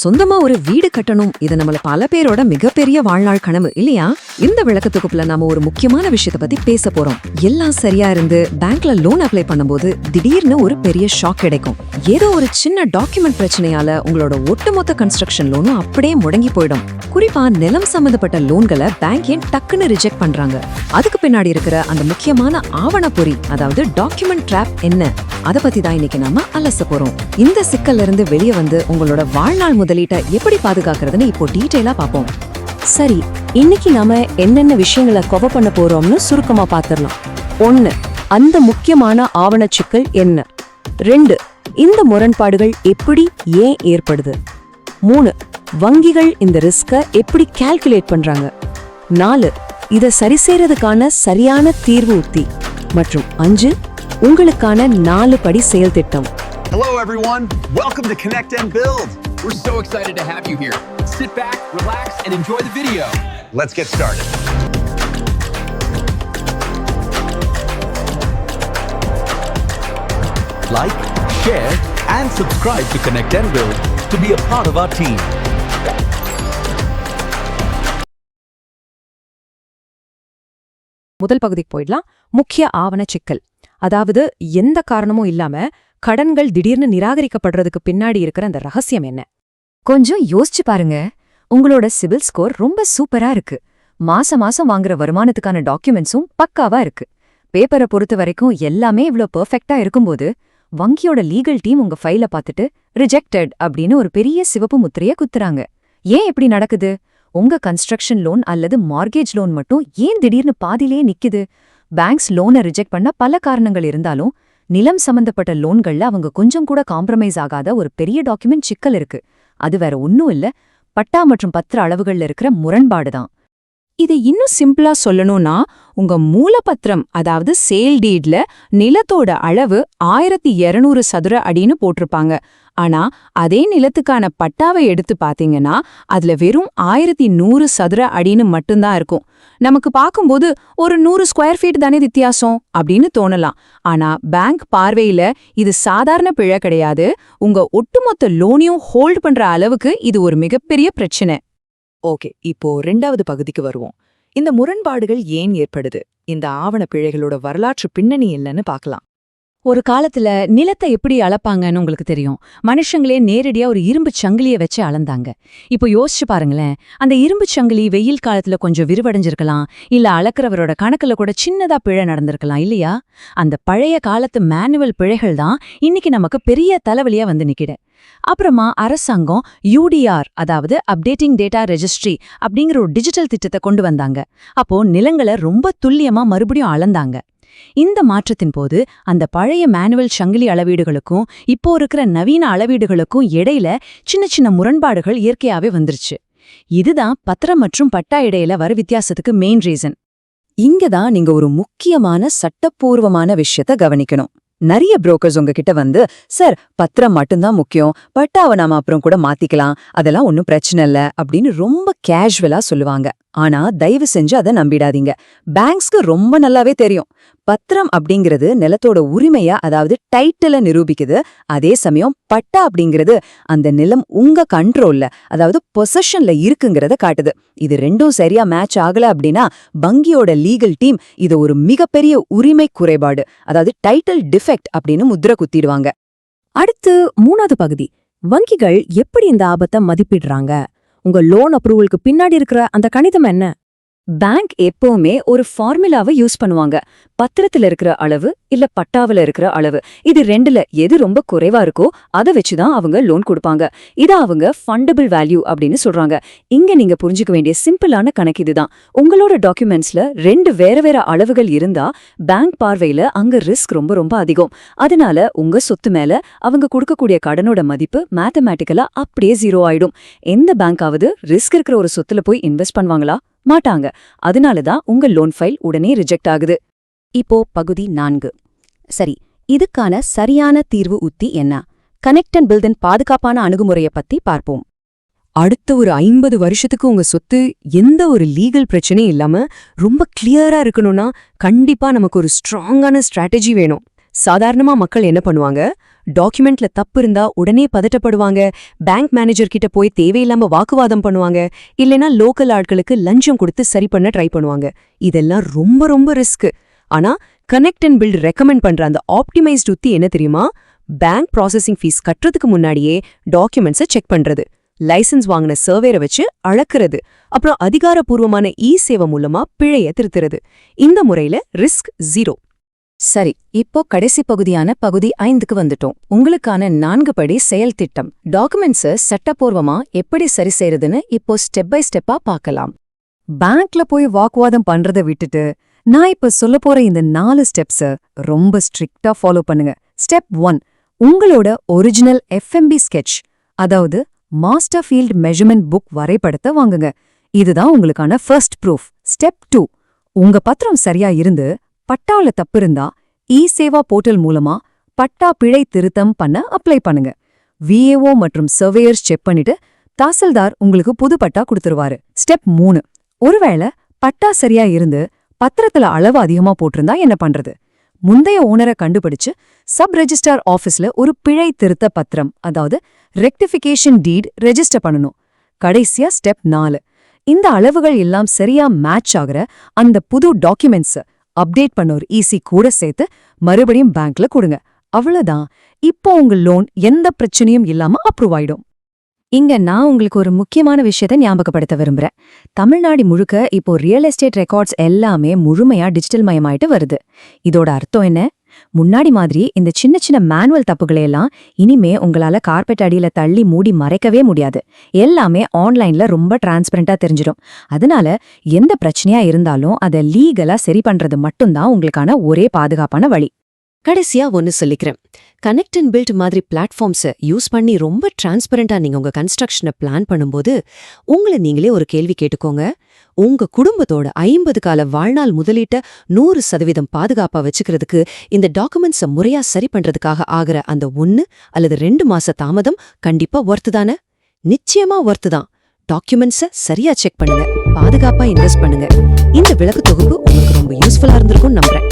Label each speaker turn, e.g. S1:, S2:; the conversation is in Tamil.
S1: சொந்தமா ஒரு வீடு கட்டணும், இது நம்மள பல பேரோட மிகப்பெரிய வாழ்நாள் கனவு இல்லையா? இந்த விளக்கத்துக்குள்ள நாம ஒரு முக்கியமான விஷயத்தை பத்தி பேச போறோம். எல்லாம் சரியா இருந்து பேங்க்ல லோன் அப்ளை பண்ணும்போது திடீர்னு ஒரு பெரிய ஷாக் கிடைக்கும். ஏதோ ஒரு சின்ன டாக்குமெண்ட் பிரச்சனையால உங்களோட ஒட்டுமொத்த கன்ஸ்ட்ரக்ஷன் லோனும் அப்படியே முடங்கி போயிடும். குறிப்பா நிலம் சம்பந்தப்பட்ட லோன்களை பேங்க் ஏன் டக்குன்னு ரிஜெக்ட் பண்றாங்க? அதுக்கு பின்னாடி இருக்கிற அந்த முக்கியமான ஆவணப்பொறி, அதாவது டாக்குமெண்ட் ட்ராப் என்ன? அத பத்தி தான் இன்னைக்கு நாம அலச போறோம். இந்த சிக்கல்ல இருந்து வெளியே வந்து உங்களோட வாழ்நாள் முதலீட்டை எப்படி பாதுகாக்கிறதுன்னு இப்போ டீடைலா பாப்போம்.
S2: சரி, இன்னைக்கு நாம என்னென்ன விஷயங்களை கவர் பண்ண போறோம்னு சுருக்கமா பாத்திரலாம். 1. அந்த முக்கியமான ஆவண சிக்கல் என்ன? 2. இந்த முரண்பாடுகள் எப்படி ஏன் ஏற்படுது? 3. வங்கிகள் இந்த ரிஸ்க எப்படி கால்குலேட் பண்றாங்க? 4. இத சரி செய்யறதுக்கான சரியான தீர்வு உத்தி. மற்றும் 5. உங்களுக்கான 4 படி செயல் திட்டம்.
S3: Hello everyone, welcome to Connect and Build. We're so excited to have you here. Sit back, relax, and enjoy the video. Let's get started. Like, share, and subscribe to Connect and Build to be a part of our team.
S2: முதல் பகுதிக்கு போயிடலாம். முக்கிய ஆவண சிக்கல். அதாவது எந்த காரணமும் இல்லாம கடன்கள் திடீர்னு நிராகரிக்கப்படுறதுக்கு பின்னாடி இருக்கிற அந்த ரகசியம் என்ன?
S1: கொஞ்சம் யோசிச்சு பாருங்க. உங்களோட சிபில் ஸ்கோர் ரொம்ப சூப்பரா இருக்கு. மாசம் வாங்குற வருமானத்துக்கான டாக்குமெண்ட்ஸும் பக்காவா இருக்கு. பேப்பரை பொறுத்த வரைக்கும் எல்லாமே இவ்ளோ பெர்ஃபெக்ட்டா இருக்கும்போது வங்கியோட லீகல் டீம் உங்க ஃபைல பார்த்துட்டு ரிஜெக்டட் அப்படின்னு ஒரு பெரிய சிவப்பு முத்திரைய குத்துறாங்க. ஏன் இப்படி நடக்குது? உங்க கன்ஸ்ட்ரக்ஷன் லோன் அல்லது மார்கேஜ் லோன் மட்டும் ஏன் திடீர்னு பாதியிலே நிக்குது? பேங்க்ஸ் லோனை ரிஜெக்ட் பண்ண பல காரணங்கள் இருந்தாலும் நிலம் சம்பந்தப்பட்ட லோன்கள்ல அவங்க கொஞ்சம் கூட காம்ப்ரமைஸ் ஆகாத ஒரு பெரிய டாக்குமெண்ட் சிக்கல் இருக்கு. அது வேற ஒன்னும் இல்ல, பட்டா மற்றும் பத்திர அளவுகள்ல இருக்கிற முரண்பாடுதான்.
S2: இதை இன்னும் சிம்பிளா சொல்லணும்னா, உங்க மூலப்பத்திரம் அதாவது சேல் டீட்ல நிலத்தோட அளவு 1200 சதுர அடின்னு போட்டிருப்பாங்க. ஆனா அதே நிலத்துக்கான பட்டாவை எடுத்து பாத்தீங்கன்னா அதுல வெறும் 1100 சதுர அடின்னு மட்டும்தான் இருக்கும். நமக்கு பார்க்கும்போது ஒரு 100 ஸ்கொயர் ஃபீட் தானே வித்தியாசம் அப்படின்னு தோணலாம். ஆனா பேங்க் பார்வையில இது சாதாரண பிழை கிடையாது. உங்க ஒட்டுமொத்த லோனையும் ஹோல்ட் பண்ற அளவுக்கு இது ஒரு மிகப்பெரிய பிரச்சனை.
S4: ஓகே, இப்போ 2வது பகுதிக்கு வருவோம். இந்த முரண்பாடுகள் ஏன் ஏற்படுது? இந்த ஆவண பிழைகளோட வரலாற்று பின்னணி என்னன்னு பார்க்கலாம்.
S2: ஒரு காலத்துல நிலத்தை எப்படி அளப்பாங்கன்னு உங்களுக்கு தெரியும். மனுஷங்களே நேரடியா ஒரு இரும்பு சங்கிலிய வச்சு அளந்தாங்க. இப்போ யோசிச்சு பாருங்களேன், அந்த இரும்பு சங்கிலி வெயில் காலத்துல கொஞ்சம் விரிவடைஞ்சிருக்கலாம், இல்ல அளக்கிறவரோட கணக்குல கூட சின்னதா பிழை நடந்திருக்கலாம் இல்லையா? அந்த பழைய காலத்து மேனுவல் பிழைகள் தான் இன்னைக்கு நமக்கு பெரிய தலைவலியா வந்து நிக்கிட. அப்புறமா அரசாங்கம் யூடிஆர், அதாவது அப்டேட்டிங் டேட்டா ரெஜிஸ்ட்ரி அப்படிங்கிற ஒரு டிஜிட்டல் திட்டத்தை கொண்டு வந்தாங்க. அப்போ நிலங்களை ரொம்ப துல்லியமா மறுபடியும் அளந்தாங்க. இந்த மாற்றத்தின் போது அந்த பழைய மேனுவல் சங்கிலி அளவீடுகளுக்கும் இப்போ இருக்கிற நவீன அளவீடுகளுக்கும் இடையில சின்ன முரண்பாடுகள் இயற்கையாவே வந்துருச்சு. இதுதான் பத்திரம் மற்றும் பட்டா இடையில வர வித்தியாசத்துக்கு மெயின் ரீசன்.
S1: இங்கதான் நீங்க ஒரு முக்கியமான சட்டப்பூர்வமான விஷயத்த கவனிக்கணும். நிறைய புரோக்கர்ஸ் உங்ககிட்ட வந்து, சார் பத்திரம் மட்டும்தான் முக்கியம், பட்டாவை நாம அப்புறம் கூட மாத்திக்கலாம், அதெல்லாம் ஒன்னும் பிரச்சனை இல்ல அப்படின்னு ரொம்ப கேஷுவலா சொல்லுவாங்க. ஆனா தயவு செஞ்சு அதை நம்பிடாதீங்க. பேங்க்ஸ்க்கு ரொம்ப நல்லாவே தெரியும், பத்திரம் அப்படிங்கிறது நிலத்தோட உரிமையா, அதாவது டைட்டில நிரூபிக்குது. அதே சமயம் பட்டா அப்படிங்கிறது அந்த நிலம் உங்க கண்ட்ரோல்ல, அதாவது பொசஷன்ல இருக்குங்கிறத காட்டுது. இது ரெண்டும் சரியா மேட்ச் ஆகல அப்படின்னா வங்கியோட லீகல் டீம் இது ஒரு மிகப்பெரிய உரிமை குறைபாடு, அதாவது டைட்டில் டிஃபெக்ட் அப்படின்னு முத்திர குத்திடுவாங்க.
S2: அடுத்து 3வது பகுதி, வங்கிகள் எப்படி இந்த ஆபத்தை மதிப்பிடுறாங்க? உங்க லோன் அப்ரூவலுக்கு பின்னாடி இருக்கிற அந்த கணிதம் என்ன?
S1: பேங்க் எப்பவுமே ஒரு ஃபார்முலாவை யூஸ் பண்ணுவாங்க. பத்திரத்துல இருக்கிற அளவு இல்ல பட்டாவில இருக்கிற அளவு, இது ரெண்டுல எது ரொம்ப குறைவா இருக்கோ அதை வச்சுதான் அவங்க லோன் கொடுப்பாங்க. இத அவங்க ஃபண்டபிள் வேல்யூ அப்படின்னு சொல்றாங்க. இங்க நீங்க புரிஞ்சுக்க வேண்டிய சிம்பிளான கணக்கு இதுதான். உங்களோட டாக்குமெண்ட்ஸ்ல 2 வேற அளவுகள் இருந்தா பேங்க் பார்வையில அங்க ரிஸ்க் ரொம்ப அதிகம். அதனால உங்க சொத்து மேல அவங்க கொடுக்கக்கூடிய கடனோட மதிப்பு மேத்தமேட்டிக்கலா அப்படியே 0 ஆயிடும். எந்த பேங்காவது ரிஸ்க் இருக்கிற ஒரு சொத்துல போய் இன்வெஸ்ட் பண்ணுவாங்களா? மாட்டாங்க. அதனாலதான் உங்க லோன் ஃபைல் உடனே ரிஜெக்ட் ஆகுது.
S2: இப்போ பகுதி 4. சரி, இதுக்கான சரியான தீர்வு உத்தி என்ன? கனெக்ட் அண்ட் பில்டின் பாதுகாப்பான அணுகுமுறையை பத்தி பார்ப்போம்.
S4: அடுத்த ஒரு 50 வருஷத்துக்கு உங்க சொத்து எந்த ஒரு லீகல் பிரச்சனையும் இல்லாம ரொம்ப கிளியரா இருக்கணும்னா கண்டிப்பா நமக்கு ஒரு ஸ்ட்ராங்கான ஸ்ட்ராட்டஜி வேணும். சாதாரணமா மக்கள் என்ன பண்ணுவாங்க,
S2: டாக்குமெண்ட்ல தப்பு இருந்தா உடனே பதட்டப்படுவாங்க, பேங்க் மேனேஜர் கிட்ட போய் தேவையில்லாம வாக்குவாதம் பண்ணுவாங்க, இல்லைனா லோக்கல் ஆட்களுக்கு லஞ்சம் கொடுத்து சரி பண்ண ட்ரை பண்ணுவாங்க. இதெல்லாம் ரொம்ப ரொம்ப ரிஸ்க். ஆனா கனெக்ட் அண்ட் பில்ட் ரெக்கமெண்ட் பண்ற அந்த ஆப்டிமைஸ்ட் உத்தி என்ன தெரியுமா? பேங்க் ப்ராசஸிங் ஃபீஸ் கட்டுறதுக்கு முன்னாடியே டாக்குமெண்ட்ஸை செக் பண்றது, லைசன்ஸ் வாங்கின சர்வேரை வச்சு அளக்குறது, அப்புறம் அதிகாரப்பூர்வமான சேவை மூலமா பிழைய திருத்துறது. இந்த முறையில ரிஸ்க் 0.
S1: சரி, இப்போ கடைசி பகுதியான பகுதி 5க்கு வந்துட்டோம். உங்களுக்கான 4 படி செயல் திட்டம். டாக்குமெண்ட்ஸை சட்டப்பூர்வமா எப்படி சரி செய்யறதுன்னு இப்போ ஸ்டெப் பை ஸ்டெப்பா பார்க்கலாம். பேங்க்ல போய் வாக்குவாதம் பண்றதை விட்டுட்டு நான் இப்ப சொல்லப் போற இந்த 4 ஸ்டெப்ஸை ரொம்ப ஸ்ட்ரிக்டா ஃபாலோ பண்ணுங்க. ஸ்டெப் 1, உங்களோட ஒரிஜினல் FMB ஸ்கெட்ச், அதாவது மாஸ்டர் ஃபீல்ட் மெஷர்மெண்ட் புக் வரைபடத்தை வாங்குங்க. இதுதான் உங்களுக்கான ஃபர்ஸ்ட் ப்ரூஃப். ஸ்டெப் 2, உங்க பத்திரம் சரியா இருந்து பட்டால தப்பு இருந்தா சேவா போர்ட்டல் மூலமா பட்டா பிழை திருத்தம் பண்ண அப்ளை பண்ணுங்க. VAO மற்றும் சர்வேயர்ஸ் செக் பண்ணிட்டு தாசில்தார் உங்களுக்கு புது பட்டா கொடுத்துருவாரு. ஸ்டெப் 3, ஒருவேளை பட்டா சரியா இருந்து பத்திரத்துல அளவு அதிகமா போட்டிருந்தா என்ன பண்றது? முந்தைய ஓனரை கண்டுபிடிச்சு சப் ரெஜிஸ்ட்ரார் ஆபீஸ்ல ஒரு பிழை திருத்த பத்திரம், அதாவது ரெக்டிஃபிகேஷன் டீட் ரெஜிஸ்டர் பண்ணணும். கடைசியா ஸ்டெப் 4, இந்த அளவுகள் எல்லாம் சரியா மேட்ச் ஆகுற அந்த புது டாக்குமெண்ட்ஸ் அப்டேட் பண்ண ஒரு கூட சேர்த்து மறுபடியும் பேங்க்ல கொடுங்க. அவ்வளவுதான். இப்போ உங்க லோன் எந்த பிரச்சனையும் இல்லாம அப்ரூவ் ஆயிடும். இங்க நான் உங்களுக்கு ஒரு முக்கியமான விஷயத்தை ஞாபகப்படுத்த விரும்புறேன். தமிழ்நாடு முழுக்க இப்போ ரியல் எஸ்டேட் ரெக்கார்ட்ஸ் எல்லாமே முழுமையா டிஜிட்டல் மயமாயிட்டு வருது. இதோட அர்த்தம் என்ன? முன்னாடி மாதிரி இந்த சின்ன சின்ன மேனுவல் தப்புகளையெல்லாம் இனிமே உங்களால கார்பெட் அடியில தள்ளி மூடி மறைக்கவே முடியாது. எல்லாமே ஆன்லைன்ல ரொம்ப டிரான்ஸ்பரண்டா தெரிஞ்சிடும். அதனால எந்த பிரச்சனையா இருந்தாலும் அதை லீகலா சரி பண்றது மட்டும்தான் உங்களுக்கான ஒரே பாதுகாப்பான வழி.
S5: கடைசியா ஒன்னு சொல்லிக்கிறேன். கனெக்ட் அண்ட் பில்ட் மாதிரி பிளாட்ஃபார்ம்ஸை யூஸ் பண்ணி ரொம்ப டிரான்ஸ்பரண்டா நீங்க உங்க கன்ஸ்ட்ரக்ஷனை பிளான் பண்ணும்போது உங்களை நீங்களே ஒரு கேள்வி கேட்டுக்கோங்க. உங்க குடும்பத்தோட 50 கால வாழ்நாள் முதலீட்ட 100% பாதுகாப்பா வச்சுக்கிறதுக்கு இந்த டாக்குமெண்ட்ஸை முறையா சரி பண்றதுக்காக ஆகிற அந்த 1 அல்லது 2 மாச தாமதம் கண்டிப்பா ஒர்த்து தானே? நிச்சயமா ஒர்த்து தான். டாக்குமெண்ட்ஸை சரியா செக் பண்ணுங்க, பாதுகாப்பா இன்வெஸ்ட் பண்ணுங்க. இந்த விளக்கு தொகுப்பு உங்களுக்கு ரொம்ப யூஸ்ஃபுல்லா இருந்திருக்கும்னு நம்புறேன்.